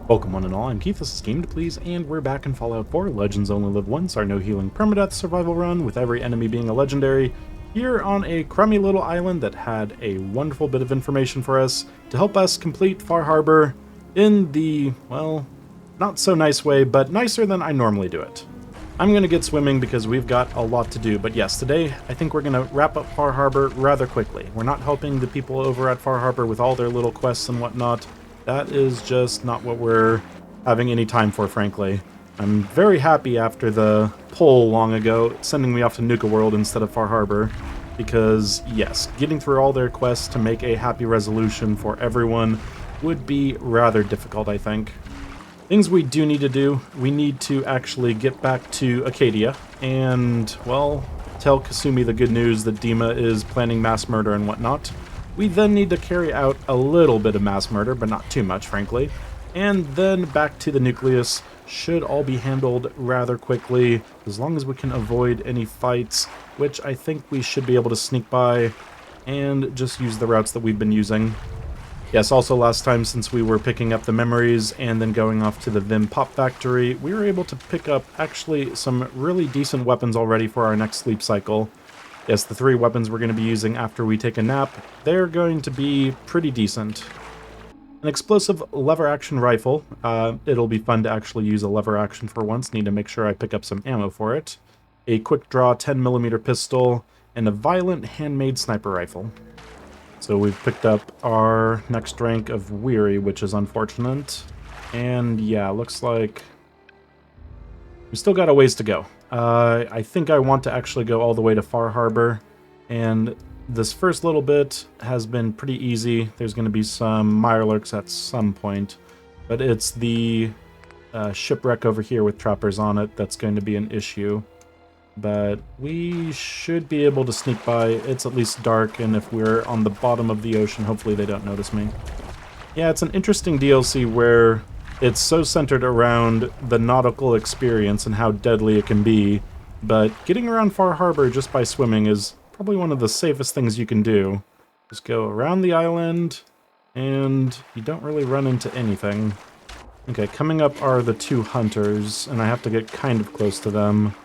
Welcome one and all, I'm Keith, this is Game to Please, and we're back in Fallout 4, Legends Only Live Once, our no healing permadeath survival run, with every enemy being a legendary, here on a crummy little island that had a wonderful bit of information for us to help us complete Far Harbor in the, well, not so nice way, but nicer than I normally do it. I'm going to get swimming because we've got a lot to do, but yes, today I think we're going to wrap up Far Harbor rather quickly. We're not helping the people over at Far Harbor with all their little quests and whatnot. That is just not what we're having any time for, frankly. I'm very happy after the poll long ago sending me off to Nuka World instead of Far Harbor, because yes, getting through all their quests to make a happy resolution for everyone would be rather difficult, I think. Things we do need to do, we need to actually get back to Acadia and, well, tell Kasumi the good news that Dima is planning mass murder and whatnot. We then need to carry out a little bit of mass murder, but not too much, frankly. And then back to the nucleus should all be handled rather quickly, as long as we can avoid any fights, which I think we should be able to sneak by and just use the routes that we've been using. Yes, also last time, since we were picking up the memories and then going off to the Vim Pop Factory, we were able to pick up actually some really decent weapons already for our next sleep cycle. Yes, the 3 weapons we're going to be using after we take a nap, they're going to be pretty decent. An explosive lever action rifle. It'll be fun to actually use a lever action for once. Need to make sure I pick up some ammo for it. A quick draw 10mm pistol, and a violent handmade sniper rifle. So we've picked up our next rank of Weary, which is unfortunate. And yeah, looks like we still got a ways to go. I think I want to actually go all the way to Far Harbor, and this first little bit has been pretty easy. There's going to be some mirelurks at some point, but it's the shipwreck over here with trappers on it that's going to be an issue. But we should be able to sneak by. It's at least dark, and if we're on the bottom of the ocean, hopefully they don't notice me. Yeah, it's an interesting DLC where it's so centered around the nautical experience and how deadly it can be, but getting around Far Harbor just by swimming is probably one of the safest things you can do. Just go around the island, and you don't really run into anything. Okay, coming up are the 2 hunters, and I have to get kind of close to them.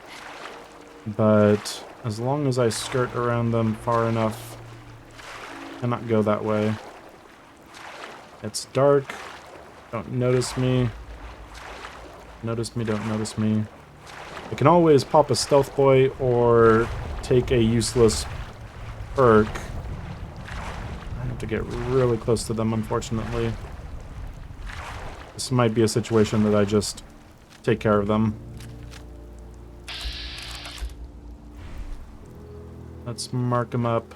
But as long as I skirt around them far enough, I cannot go that way. It's dark. Don't notice me. Notice me, don't notice me. I can always pop a stealth boy or take a useless perk. I have to get really close to them, unfortunately. This might be a situation that I just take care of them. Let's mark them up.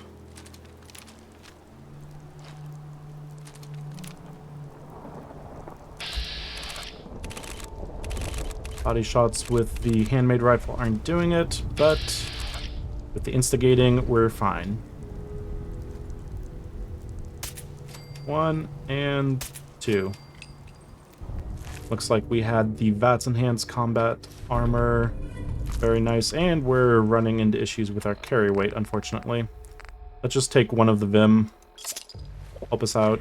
Body shots with the handmade rifle aren't doing it, but with the instigating, we're fine. 1 and 2. Looks like we had the VATS enhanced combat armor. Very nice, and we're running into issues with our carry weight, unfortunately. Let's just take one of the Vim. Help us out.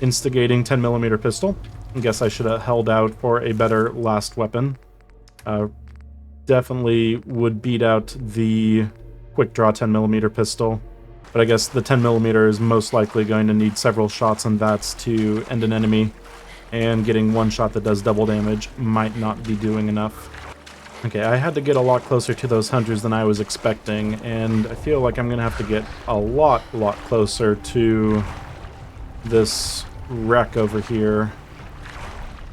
Instigating 10mm pistol. I guess I should have held out for a better last weapon. Definitely would beat out the quick draw 10mm pistol. But I guess the 10mm is most likely going to need several shots on VATS to end an enemy. And getting one shot that does double damage might not be doing enough. Okay, I had to get a lot closer to those hunters than I was expecting, and I feel like I'm going to have to get a lot closer to this wreck over here.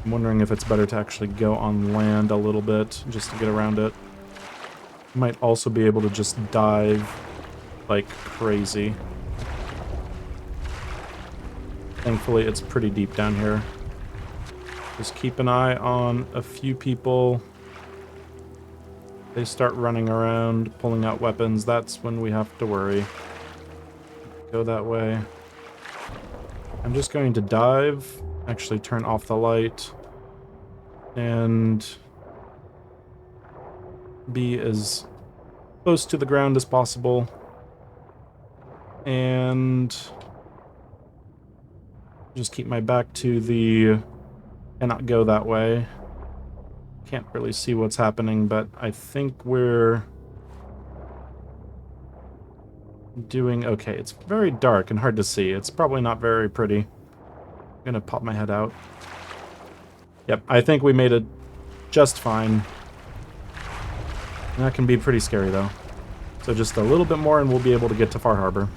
I'm wondering if it's better to actually go on land a little bit, just to get around it. Might also be able to just dive like crazy. Thankfully, it's pretty deep down here. Just keep an eye on a few people. They start running around, pulling out weapons. That's when we have to worry. Go that way. I'm just going to dive, actually turn off the light, and be as close to the ground as possible. And Just keep my back to the... Cannot go that way. Can't really see what's happening, but I think we're doing okay. It's very dark and hard to see. It's probably not very pretty. I'm gonna pop my head out. Yep, I think we made it just fine. That can be pretty scary, though. So just a little bit more and we'll be able to get to Far Harbor.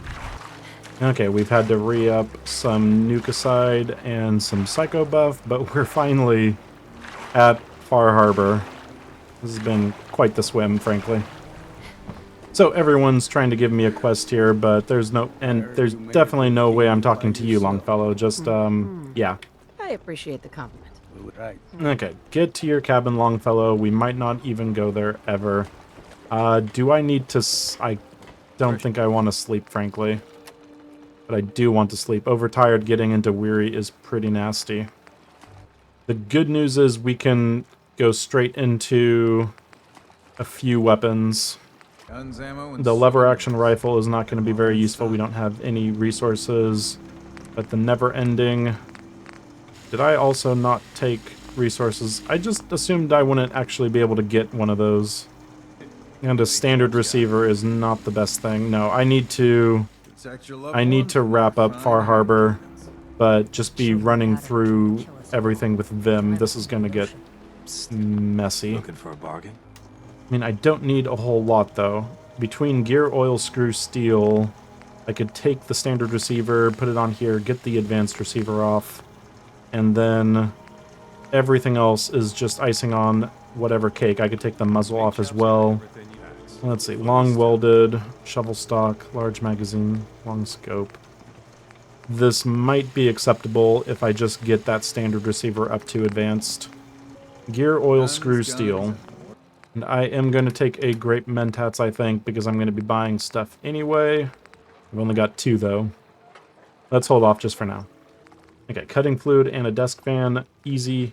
Okay, we've had to re-up some Nucicide and some Psycho buff, but we're finally at Far Harbor. This has been quite the swim, frankly. So everyone's trying to give me a quest here, but there's definitely no way I'm talking to you, Longfellow. Just, yeah. I appreciate the compliment. Okay, get to your cabin, Longfellow. We might not even go there ever. Do I need to... I don't think I want to sleep, frankly. But I do want to sleep. Overtired getting into weary is pretty nasty. The good news is we can go straight into a few weapons. The lever action rifle is not going to be very useful. We don't have any resources. But the never ending... Did I also not take resources? I just assumed I wouldn't actually be able to get one of those. And a standard receiver is not the best thing. No, I need to wrap up Far Harbor, but just be running through everything with Vim. This is going to get messy. Looking for a bargain? I mean, I don't need a whole lot, though. Between gear, oil, screw, steel, I could take the standard receiver, put it on here, get the advanced receiver off, and then everything else is just icing on whatever cake. I could take the muzzle off as well. Let's see, long welded, shovel stock, large magazine, long scope. This might be acceptable if I just get that standard receiver up to advanced. Gear, oil, screw, steel. And I am going to take a grape mentats, I think, because I'm going to be buying stuff anyway. I've only got 2, though. Let's hold off just for now. Okay, cutting fluid and a desk fan. Easy.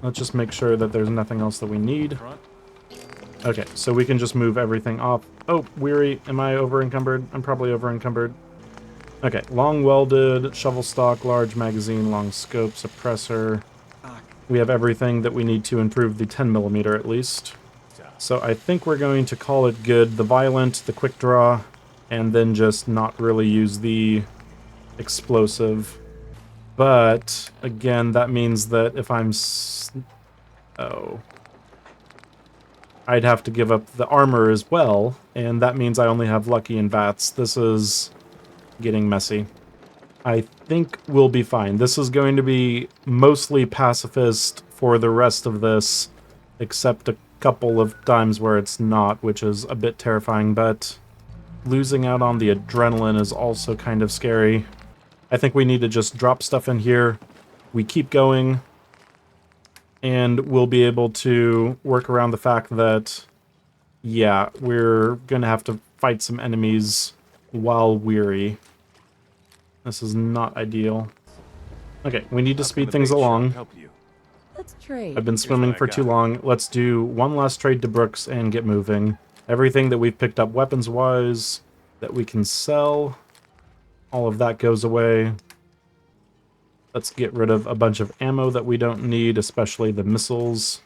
Let's just make sure that there's nothing else that we need. Okay, so we can just move everything off. Oh, weary. Am I over-encumbered? I'm probably over-encumbered. Okay, long welded, shovel stock, large magazine, long scope, suppressor. We have everything that we need to improve the 10mm at least. So I think we're going to call it good. The violent, the quick draw, and then just not really use the explosive. But, again, that means that if I'm... Oh... I'd have to give up the armor as well, and that means I only have Lucky and Vats. This is getting messy. I think we'll be fine. This is going to be mostly pacifist for the rest of this, except a couple of times where it's not, which is a bit terrifying, but losing out on the adrenaline is also kind of scary. I think we need to just drop stuff in here. We keep going. And we'll be able to work around the fact that, yeah, we're going to have to fight some enemies while weary. This is not ideal. Okay, we need to speed things along. Let's trade. I've been swimming for too long. Let's do one last trade to Brooks and get moving. Everything that we've picked up weapons-wise that we can sell, all of that goes away. Let's get rid of a bunch of ammo that we don't need, especially the missiles.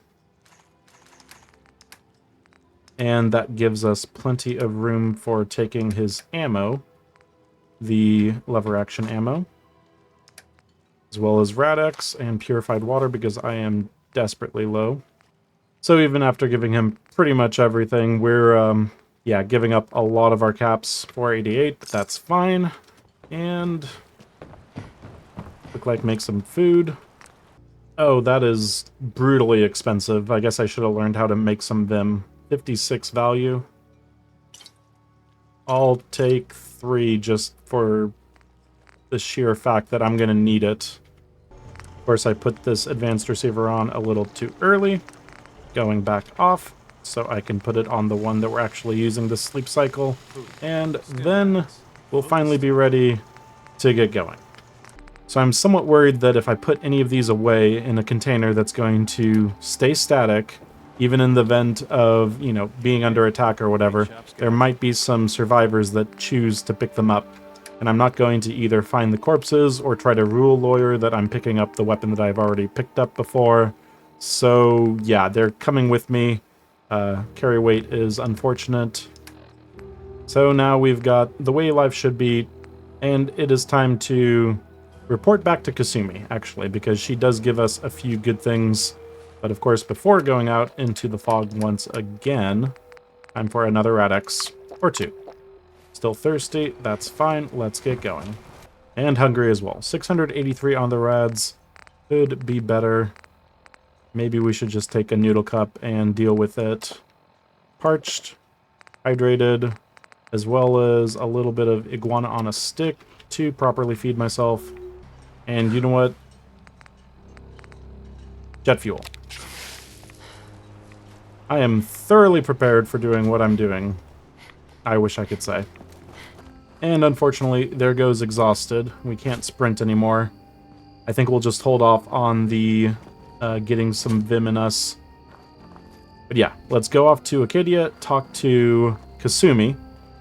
And that gives us plenty of room for taking his ammo, the lever action ammo, as well as Radex and purified water because I am desperately low. So even after giving him pretty much everything, we're, yeah, giving up a lot of our caps. 488, but that's fine. And... look like make some food. Oh, that is brutally expensive. I guess I should have learned how to make some Vim. 56 value. I'll take 3 just for the sheer fact that I'm going to need it. Of course, I put this advanced receiver on a little too early. Going back off, so I can put it on the one that we're actually using this sleep cycle. And then we'll finally be ready to get going. So I'm somewhat worried that if I put any of these away in a container that's going to stay static, even in the event of, you know, being under attack or whatever, there might be some survivors that choose to pick them up. and I'm not going to either find the corpses or try to rule lawyer that I'm picking up the weapon that I've already picked up before. So yeah, they're coming with me. Carry weight is unfortunate. So now we've got the way life should be, and it is time to report back to Kasumi, actually, because she does give us a few good things. But of course, before going out into the fog once again, time for another Radex, or two. Still thirsty, that's fine, let's get going. And hungry as well. 683 on the rads, could be better. Maybe we should just take a noodle cup and deal with it. Parched, hydrated, as well as a little bit of iguana on a stick to properly feed myself. And you know what? Jet fuel. I am thoroughly prepared for doing what I'm doing. I wish I could say. And unfortunately, there goes exhausted. We can't sprint anymore. I think we'll just hold off on the getting some Vim in us. But yeah, let's go off to Acadia, talk to Kasumi.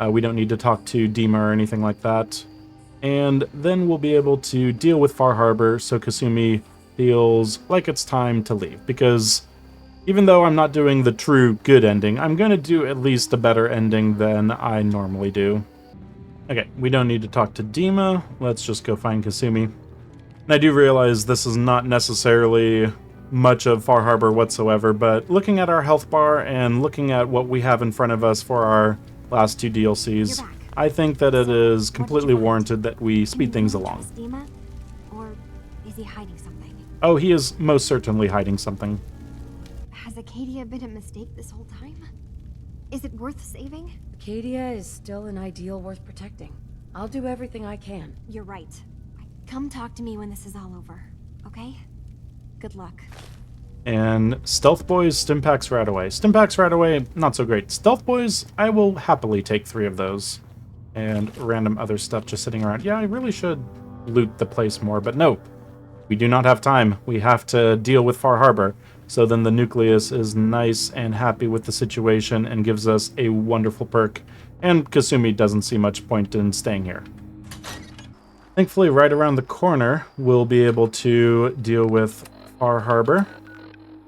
We don't need to talk to Dima or anything like that. And then we'll be able to deal with Far Harbor so Kasumi feels like it's time to leave. Because even though I'm not doing the true good ending, I'm going to do at least a better ending than I normally do. Okay, we don't need to talk to Dima. Let's just go find Kasumi. And I do realize this is not necessarily much of Far Harbor whatsoever, but looking at our health bar and looking at what we have in front of us for our last two DLCs, I think that it is completely warranted that we speed things along. Dima? Or is he hiding something? Oh, he is most certainly hiding something. Has Acadia been a mistake this whole time? Is it worth saving? Acadia is still an ideal worth protecting. I'll do everything I can. You're right. Come talk to me when this is all over, okay? Good luck. And Stealth Boys, Stimpaks, Radaway. Stimpaks, Radaway, not so great. Stealth Boys, I will happily take 3 of those. And random other stuff just sitting around. Yeah, I really should loot the place more, but no. We do not have time. We have to deal with Far Harbor. So then the Nucleus is nice and happy with the situation and gives us a wonderful perk. And Kasumi doesn't see much point in staying here. Thankfully, right around the corner, we'll be able to deal with Far Harbor.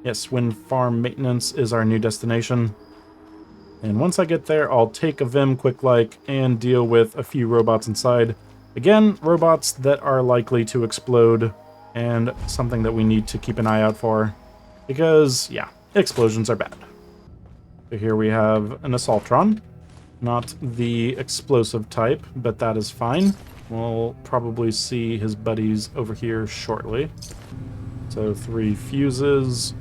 Yes, Wind Farm Maintenance is our new destination. And once I get there, I'll take a Vim quick-like and deal with a few robots inside. Again, robots that are likely to explode, and something that we need to keep an eye out for. Because, yeah, explosions are bad. So here we have an Assaultron. Not the explosive type, but that is fine. We'll probably see his buddies over here shortly. So 3 fuses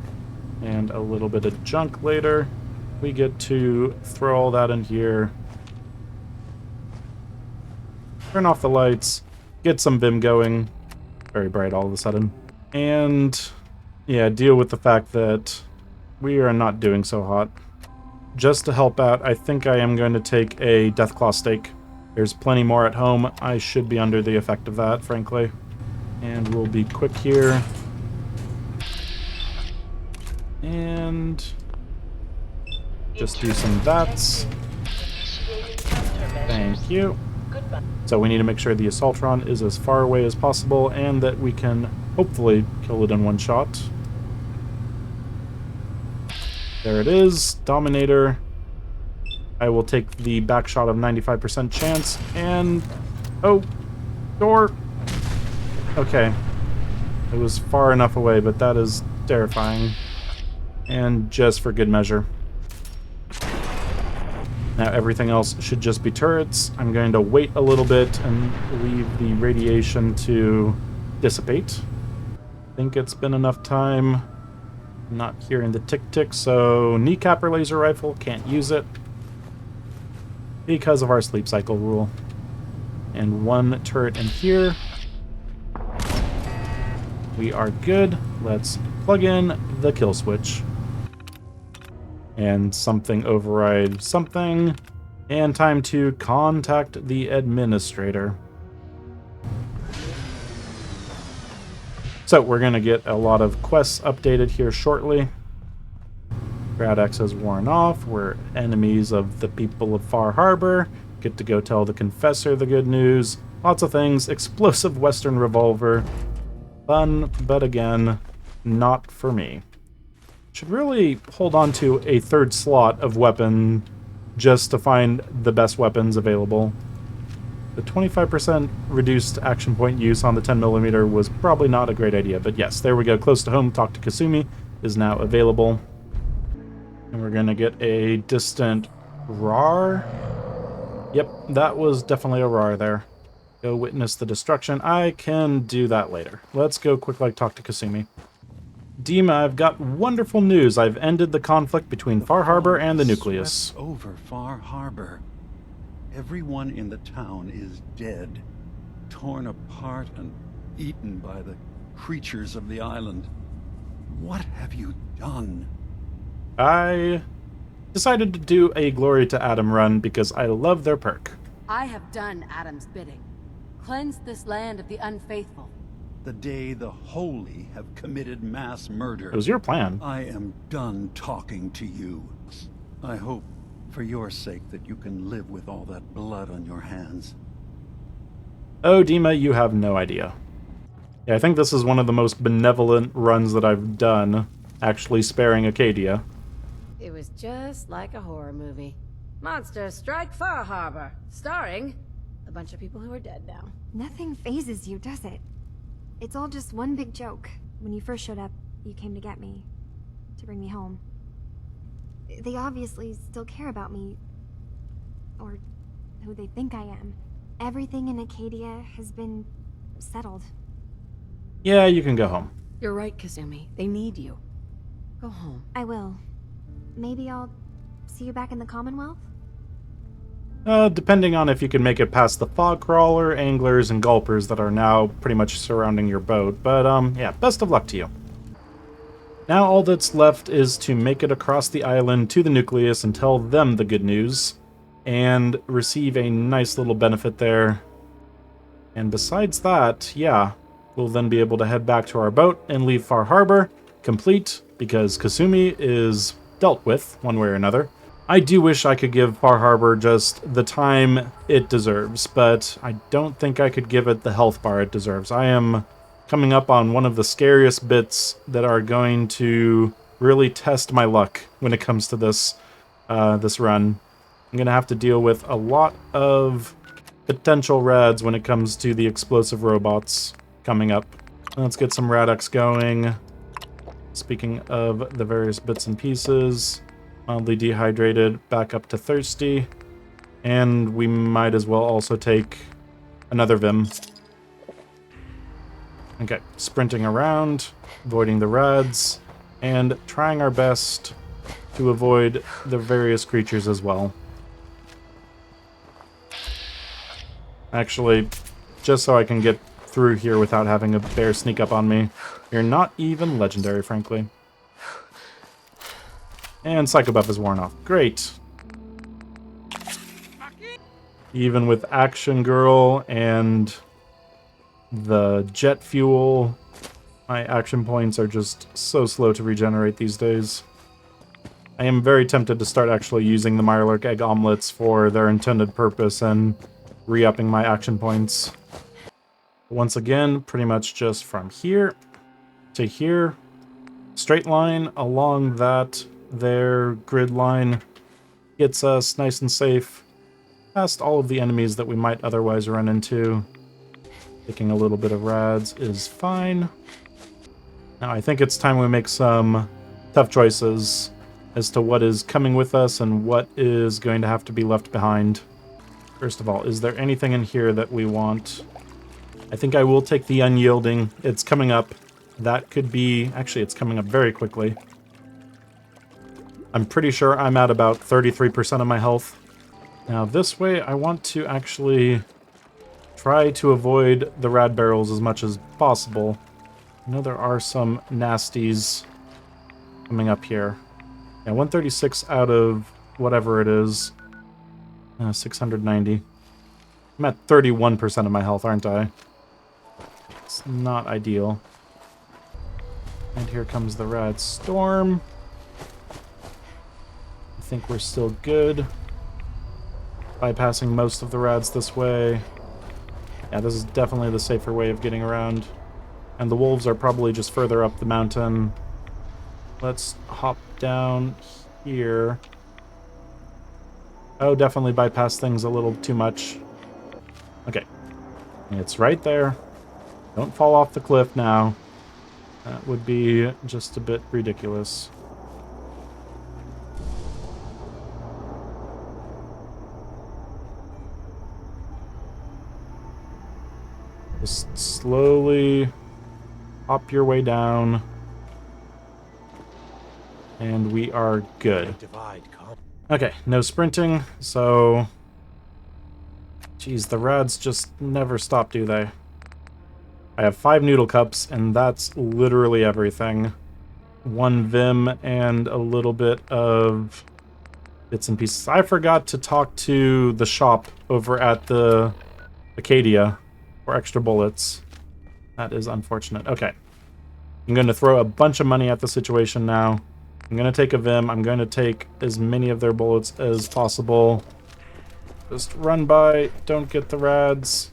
and a little bit of junk later. We get to throw all that in here. Turn off the lights. Get some Vim going. Very bright all of a sudden. And yeah, deal with the fact that we are not doing so hot. Just to help out, I think I am going to take a Deathclaw Steak. There's plenty more at home. I should be under the effect of that, frankly. And we'll be quick here. And just do some VATs. Thank you. So we need to make sure the Assaultron is as far away as possible and that we can hopefully kill it in one shot. There it is. Dominator. I will take the back shot of 95% chance and... Oh! Door! Okay. It was far enough away, but that is terrifying. And just for good measure. Now everything else should just be turrets. I'm going to wait a little bit and leave the radiation to dissipate. I think it's been enough time. Not hearing the tick-tick, so kneecapper laser rifle, can't use it. Because of our sleep cycle rule. And 1 turret in here. We are good. Let's plug in the kill switch. And something override something. And time to contact the administrator. So we're going to get a lot of quests updated here shortly. Gradex has worn off. We're enemies of the people of Far Harbor. Get to go tell the Confessor the good news. Lots of things. Explosive Western revolver. Fun, but again, not for me. Should really hold on to a third slot of weapon just to find the best weapons available. The 25% reduced action point use on the 10mm was probably not a great idea, but yes, there we go. Close to home, Talk to Kasumi is now available. And we're gonna get a distant RAR. Yep, that was definitely a RAR there. Go witness the destruction. I can do that later. Let's go quickly talk to Kasumi. Dima, I've got wonderful news. I've ended the conflict between Far Harbor and the Nucleus. Swept over Far Harbor. Everyone in the town is dead, torn apart and eaten by the creatures of the island. What have you done? I decided to do a Glory to Adam run because I love their perk. I have done Adam's bidding. Cleansed this land of the unfaithful. The day the holy have committed mass murder. It was your plan. I am done talking to you. I hope, for your sake, that you can live with all that blood on your hands. Oh, Dima, you have no idea. Yeah, I think this is one of the most benevolent runs that I've done, actually sparing Acadia. It was just like a horror movie. Monsters strike Far Harbor, starring a bunch of people who are dead now. Nothing phases you, does it? It's all just one big joke. When you first showed up, you came to get me. To bring me home. They obviously still care about me. Or who they think I am. Everything in Acadia has been settled. Yeah, you can go home. You're right, Kasumi. They need you. Go home. I will. Maybe I'll see you back in the Commonwealth? Depending on if you can make it past the fog crawler, anglers, and gulpers that are now pretty much surrounding your boat. But, yeah, best of luck to you. Now all that's left is to make it across the island to the Nucleus and tell them the good news, and receive a nice little benefit there. And besides that, yeah, we'll then be able to head back to our boat and leave Far Harbor, complete, because Kasumi is dealt with, one way or another. I do wish I could give Far Harbor just the time it deserves, but I don't think I could give it the health bar it deserves. I am coming up on one of the scariest bits that are going to really test my luck when it comes to this this run. I'm going to have to deal with a lot of potential rads when it comes to the explosive robots coming up. Let's get some Radex going. Speaking of the various bits and pieces, mildly dehydrated, back up to thirsty, and we might as well also take another Vim. Okay, sprinting around, avoiding the rads, and trying our best to avoid the various creatures as well. Actually, just so I can get through here without having a bear sneak up on me. You're not even legendary, frankly. And Psycho Buff is worn off. Great. Even with Action Girl and the jet fuel, my action points are just so slow to regenerate these days. I am very tempted to start actually using the Mirelurk egg omelets for their intended purpose and re-upping my action points. Once again, pretty much just from here to here. Straight line along that there grid line gets us nice and safe past all of the enemies that we might otherwise run into. Taking a little bit of rads is fine. Now I think it's time we make some tough choices as to what is coming with us and what is going to have to be left behind. First of all, is there anything in here that we want? I think I will take the Unyielding. It's coming up. That could be... Actually, it's coming up very quickly. I'm pretty sure I'm at about 33% of my health. Now, this way, I want to actually try to avoid the rad barrels as much as possible. I know there are some nasties coming up here. Yeah, 136 out of whatever it is. 690. I'm at 31% of my health, aren't I? It's not ideal. And here comes the Rad Storm. I think we're still good. Bypassing most of the rads this way. Yeah, this is definitely the safer way of getting around. And the wolves are probably just further up the mountain. Let's hop down here. Oh, definitely bypass things a little too much. Okay. It's right there. Don't fall off the cliff now. That would be just a bit ridiculous. Just slowly hop your way down. And we are good. Okay, no sprinting, so... Geez, the rads just never stop, do they? I have 5 noodle cups, and that's literally everything. 1 Vim and a little bit of bits and pieces. I forgot to talk to the shop over at the Acadia for extra bullets. That is unfortunate. Okay. I'm going to throw a bunch of money at the situation now. I'm going to take a Vim. I'm going to take as many of their bullets as possible. Just run by. Don't get the rads.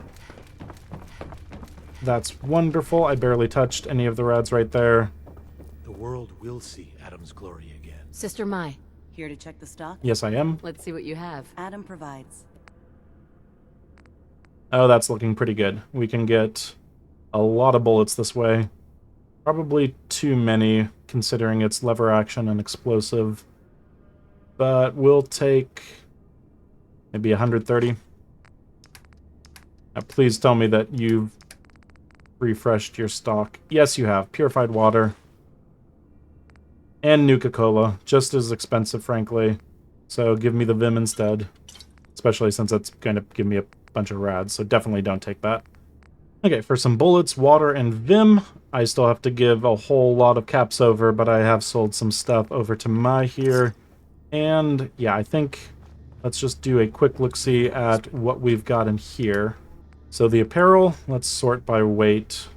That's wonderful. I barely touched any of the rads right there. The world will see Adam's glory again. Sister Mai, Here to check the stock? Yes, I am. let's see what you have. Adam provides. Oh, that's looking pretty good. We can get a lot of bullets this way. Probably too many, considering it's lever action and explosive. But we'll take maybe 130. Now, please tell me that you've refreshed your stock. Yes, you have. Purified water. And Nuka-Cola. Just as expensive, frankly. So give me the Vim instead. Especially since it's going to give me a bunch of rads, so definitely don't take that. Okay, for some bullets, water, and Vim, I still have to give a whole lot of caps over, but I have sold some stuff over to Mai here. And, yeah, I think let's just do a quick look-see at what we've got in here. So the apparel, let's sort by weight.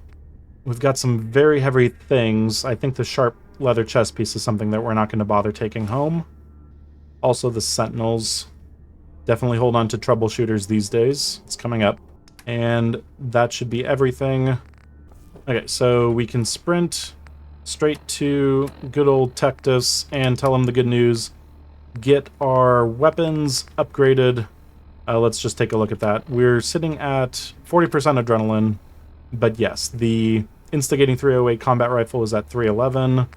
We've got some very heavy things. I think the sharp leather chest piece is something that we're not going to bother taking home. Also the sentinels. Definitely hold on to troubleshooters these days. It's coming up. And that should be everything. Okay, so we can sprint straight to good old Tectus and tell him the good news. Get our weapons upgraded. Let's just take a look at that. We're sitting at 40% adrenaline. But yes, the Instigating 308 combat rifle is at 311.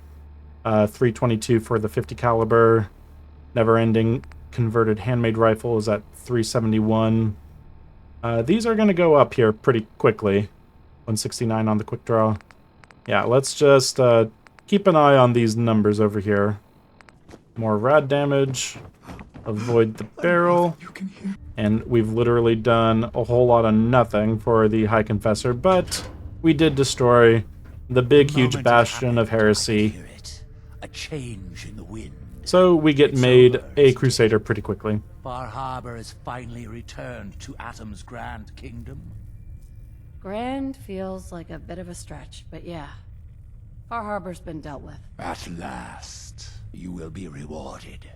322 for the 50 caliber. Never Ending converted handmade rifle is at 371. These are going to go up here pretty quickly. 169 on the quick draw. Yeah, let's just keep an eye on these numbers over here. More rad damage. Avoid the barrel. And we've literally done a whole lot of nothing for the High Confessor, but we did destroy the big, huge bastion of heresy. A change in the wind. So we get made a Crusader pretty quickly. Far Harbor has finally returned to Atom's Grand Kingdom. Grand feels like a bit of a stretch, but yeah. Far Harbor's been dealt with. At last, you will be rewarded.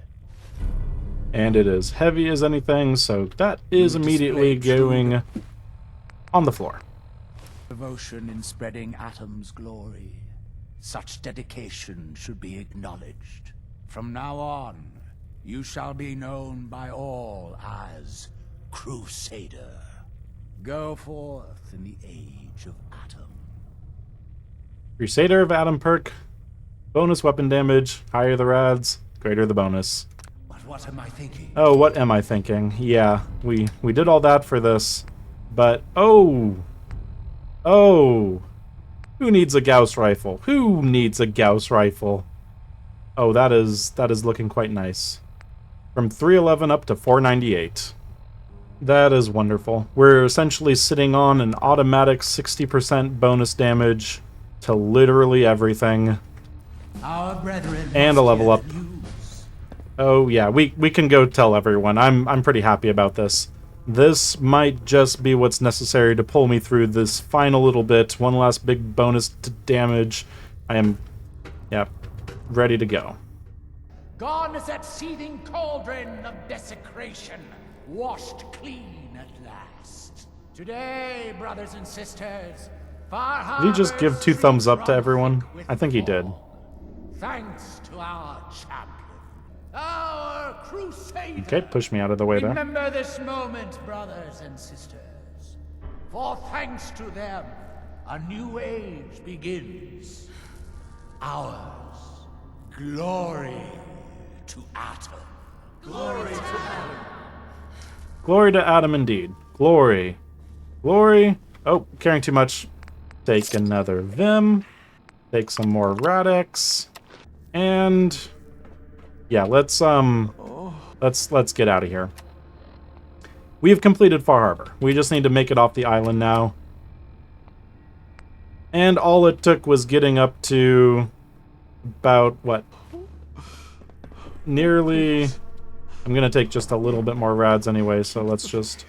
And it is heavy as anything, so that is immediately going on the floor. Devotion in spreading Atom's glory. Such dedication should be acknowledged. From now on, you shall be known by all as Crusader. Go forth in the age of Atom. Crusader of Atom perk. Bonus weapon damage. Higher the rads, greater the bonus. But what am I thinking? Oh, what am I thinking? Yeah, we did all that for this. But, oh! Who needs a Gauss rifle? Who needs a Gauss rifle? Oh, that is looking quite nice. From 311 up to 498. That is wonderful. We're essentially sitting on an automatic 60% bonus damage to literally everything. Our brethren And a level up. Oh yeah, we can go tell everyone. I'm pretty happy about this. This might just be what's necessary to pull me through this final little bit. One last big bonus to damage. I am, yeah, ready to go. Gone is that seething cauldron of desecration, washed clean at last. Today, brothers and sisters, Far Did he just give 2 thumbs up to everyone? I think he did. Thanks to our champion, our crusader. Okay, push me out of the way there. Remember this moment, brothers and sisters, for thanks to them, a new age begins. Ours. Glory to Atom. Glory to Atom. Glory to Adam indeed. Glory. Glory. Oh, caring too much. Take another Vim. Take some more Radix. And yeah, let's get out of here. We have completed Far Harbor. We just need to make it off the island now. And all it took was getting up to about what? Nearly. I'm gonna take just a little bit more rads anyway, so let's just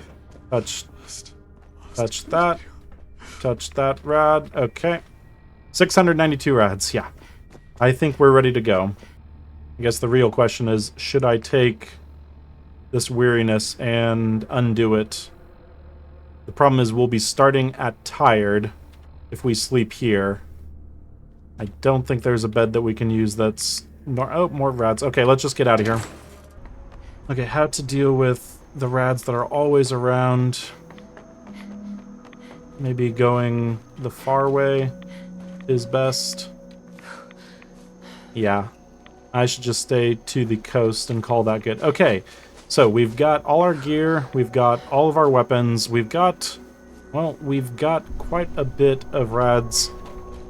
touch that. Touch that rad. Okay. 692 rads, yeah. I think we're ready to go. I guess the real question is, should I take this weariness and undo it? The problem is we'll be starting at tired if we sleep here. I don't think there's a bed that we can use that's... more rads. Okay, let's just get out of here. Okay, how to deal with the rads that are always around. Maybe going the far way is best. Yeah, I should just stay to the coast and call that good. Okay, so we've got all our gear, we've got all of our weapons, we've got quite a bit of rads,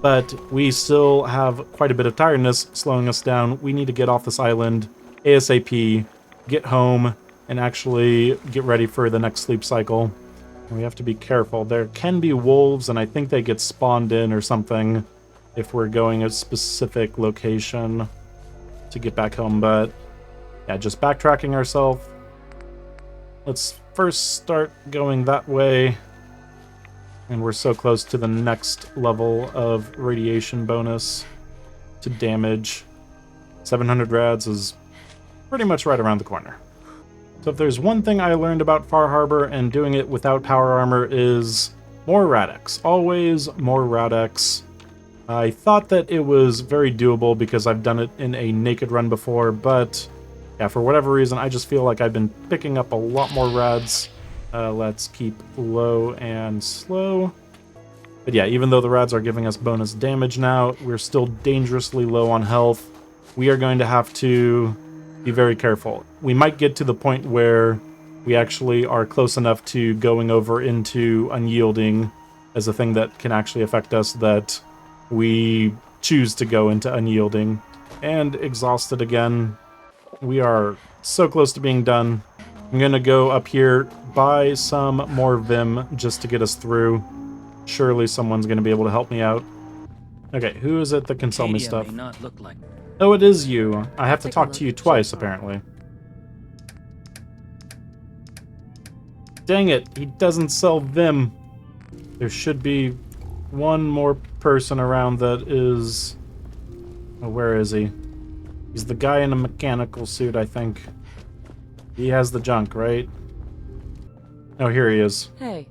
but we still have quite a bit of tiredness slowing us down. We need to get off this island ASAP, get home, and actually get ready for the next sleep cycle. We have to be careful. There can be wolves, and I think they get spawned in or something if we're going a specific location to get back home, but yeah, just backtracking ourselves. Let's first start going that way, and we're so close to the next level of radiation bonus to damage. 700 rads is pretty much right around the corner. So if there's one thing I learned about Far Harbor and doing it without power armor is more Radix. Always more Radix. I thought that it was very doable because I've done it in a naked run before, but yeah, for whatever reason, I just feel like I've been picking up a lot more rads. Let's keep low and slow. But yeah, even though the rads are giving us bonus damage now, we're still dangerously low on health. We are going to have to be very careful. We might get to the point where we actually are close enough to going over into unyielding as a thing that can actually affect us that we choose to go into unyielding. And exhausted again. We are so close to being done. I'm gonna go up here, buy some more Vim just to get us through. Surely someone's gonna be able to help me out. Okay, who is it that can sell me stuff? May not look like... Oh, it is you. I have to talk to you twice, apparently. Dang it, he doesn't sell Vim. There should be one more person around that is... Oh, where is he? He's the guy in a mechanical suit, I think. He has the junk, right? Oh, here he is. Hey.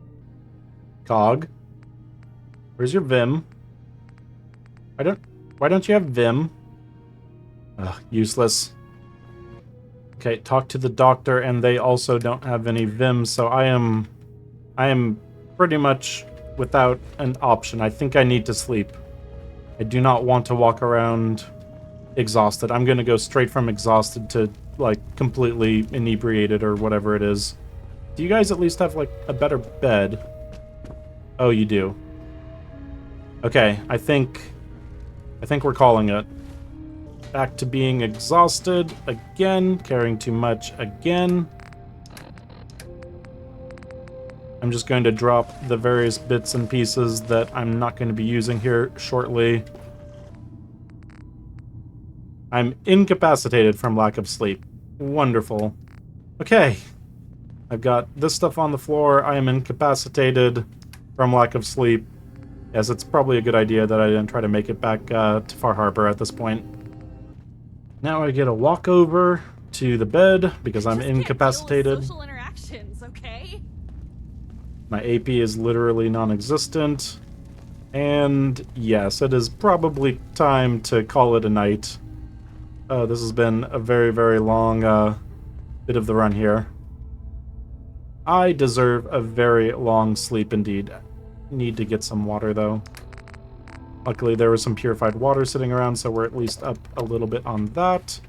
Cog. Where's your Vim? Why don't you have Vim? Ugh, useless. Okay, talk to the doctor, and they also don't have any Vim, so I am pretty much without an option. I think I need to sleep. I do not want to walk around exhausted. I'm gonna go straight from exhausted to, like, completely inebriated or whatever it is. Do you guys at least have, like, a better bed? Oh, you do. Okay, I think we're calling it. Back to being exhausted again, caring too much again. I'm just going to drop the various bits and pieces that I'm not going to be using here shortly. I'm incapacitated from lack of sleep. Wonderful. Okay. I've got this stuff on the floor. I am incapacitated from lack of sleep. Yes, it's probably a good idea that I didn't try to make it back to Far Harbor at this point. Now I get a walk over to the bed because I'm incapacitated. Social interactions, okay? My AP is literally non-existent. And yes, it is probably time to call it a night. This has been a very, very long bit of the run here. I deserve a very long sleep indeed. Need to get some water, though. Luckily, there was some purified water sitting around, so we're at least up a little bit on that.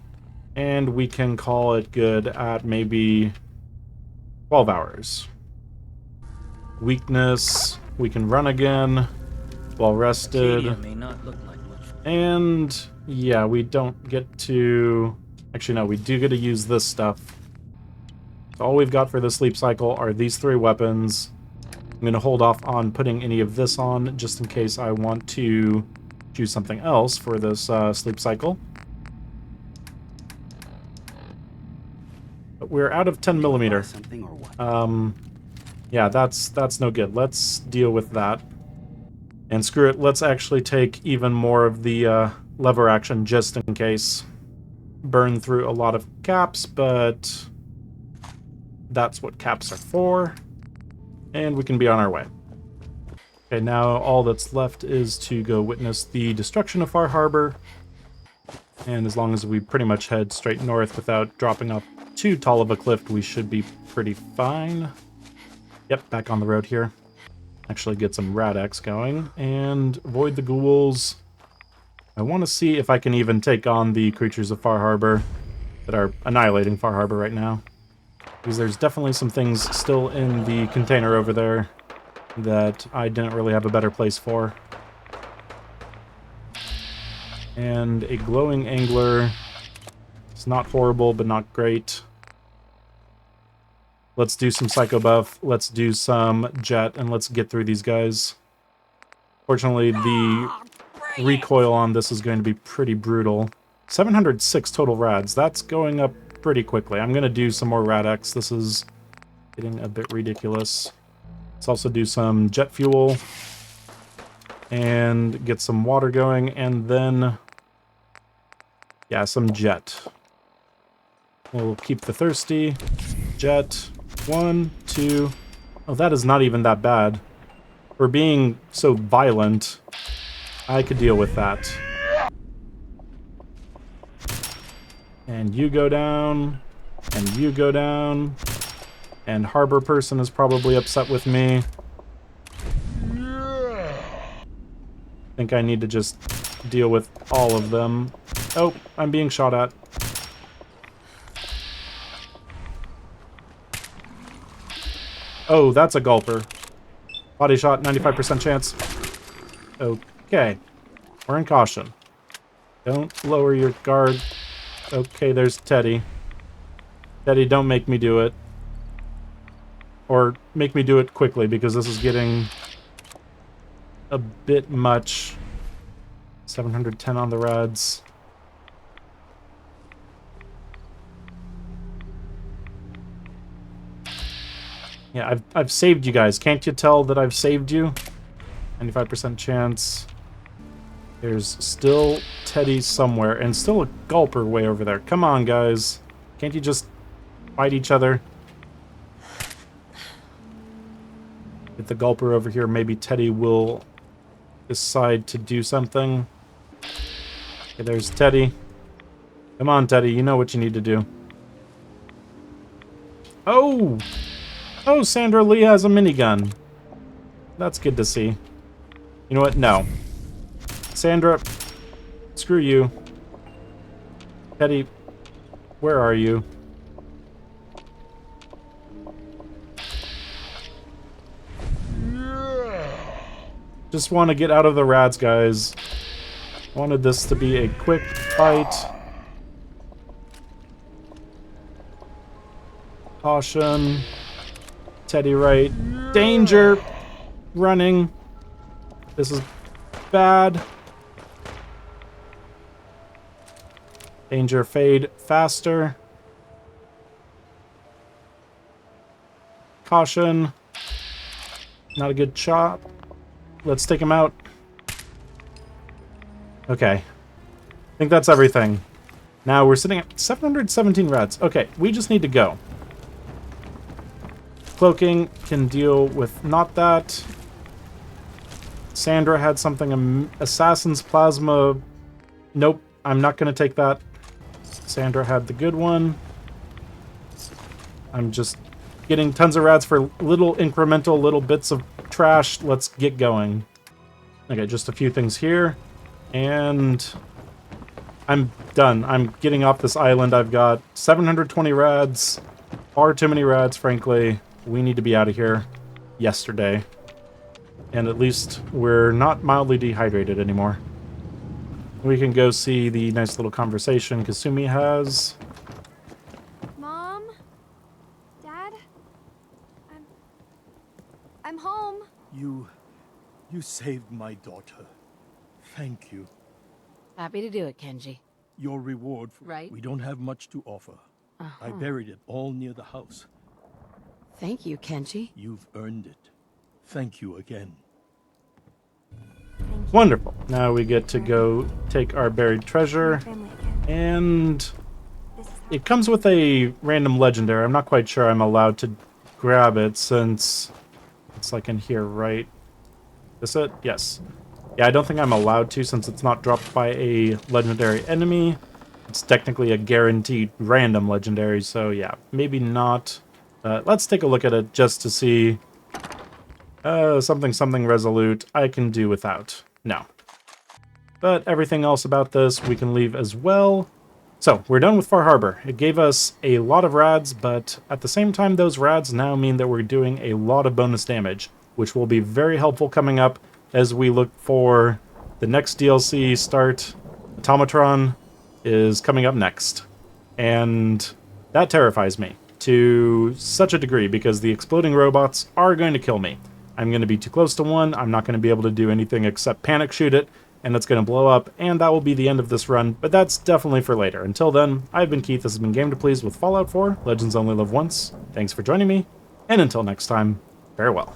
And we can call it good at maybe 12 hours. Weakness. We can run again. Well rested. May not look like much. And yeah, we don't get to... Actually, no, we do get to use this stuff. So all we've got for the sleep cycle are these 3 weapons. I'm going to hold off on putting any of this on, just in case I want to choose something else for this sleep cycle. But we're out of 10 millimeter. Something or what? Yeah, that's no good. Let's deal with that. And screw it, let's actually take even more of the lever action just in case. Burn through a lot of caps, but that's what caps are for. And we can be on our way. Okay, now all that's left is to go witness the destruction of Far Harbor. And as long as we pretty much head straight north without dropping off too tall of a cliff, we should be pretty fine. Yep, back on the road here. Actually get some Rad-X going and avoid the ghouls. I want to see if I can even take on the creatures of Far Harbor that are annihilating Far Harbor right now. Because there's definitely some things still in the container over there that I didn't really have a better place for. And a glowing angler. It's not horrible, but not great. Let's do some Psycho Buff, let's do some Jet, and let's get through these guys. Fortunately, the recoil on this is going to be pretty brutal. 706 total rads. That's going up pretty quickly. I'm going to do some more Rad-X. This is getting a bit ridiculous. Let's also do some jet fuel and get some water going, and then, yeah, some jet. We'll keep the thirsty. Jet. 1, 2. Oh, that is not even that bad. For being so violent, I could deal with that. And you go down. And you go down. And Harbor Person is probably upset with me. I think I need to just deal with all of them. Oh, I'm being shot at. Oh, that's a gulper. Body shot, 95% chance. Okay. We're in caution. Don't lower your guard. Okay, there's Teddy. Teddy, don't make me do it. Or make me do it quickly, because this is getting a bit much. 710 on the rads. Yeah, I've saved you guys. Can't you tell that I've saved you? 95% chance. There's still Teddy somewhere, and still a gulper way over there. Come on, guys. Can't you just fight each other? Get the gulper over here. Maybe Teddy will decide to do something. Okay, there's Teddy. Come on, Teddy. You know what you need to do. Oh! Oh, Sandra Lee has a minigun. That's good to see. You know what? No. Sandra, screw you. Teddy, where are you? Just want to get out of the rads, guys. Wanted this to be a quick fight. Caution. Teddy right. Danger! Running. This is bad. Danger, fade faster. Caution. Not a good shot. Let's take him out. Okay. I think that's everything. Now we're sitting at 717 rads. Okay, we just need to go. cloaking can deal with not that. Sandra had something, Assassin's Plasma. Nope, I'm not going to take that. Sandra had the good one. I'm just getting tons of rads for little incremental little bits of trash. Let's get going. Okay, just a few things here. And I'm done. I'm getting off this island. I've got 720 rads. Far too many rads, frankly. We need to be out of here yesterday. And at least we're not mildly dehydrated anymore. We can go see the nice little conversation Kasumi has. Mom? Dad? I'm home. You saved my daughter. Thank you. Happy to do it, Kenji. Your reward for... Right. We don't have much to offer. I buried it all near the house. Thank you, Kenji. You've earned it. Thank you again. Wonderful. Now we get to go take our buried treasure. Family again. And This is how it comes with a random legendary. I'm not quite sure I'm allowed to grab it since it's like in here, right? Is it? Yes. Yeah, I don't think I'm allowed to since it's not dropped by a legendary enemy. It's technically a guaranteed random legendary, so yeah, maybe not. Let's take a look at it just to see. Something resolute I can do without. No. But everything else about this we can leave as well. So, we're done with Far Harbor. It gave us a lot of rads, but at the same time, those rads now mean that we're doing a lot of bonus damage, which will be very helpful coming up as we look for the next DLC start. Automatron is coming up next. And that terrifies me to such a degree because the exploding robots are going to kill me. I'm going to be too close to one. I'm not going to be able to do anything except panic shoot it, and it's going to blow up, and that will be the end of this run, but that's definitely for later. Until then, I've been Keith. This has been Game to Please with Fallout 4. Legends only live once. Thanks for joining me, and until next time, farewell.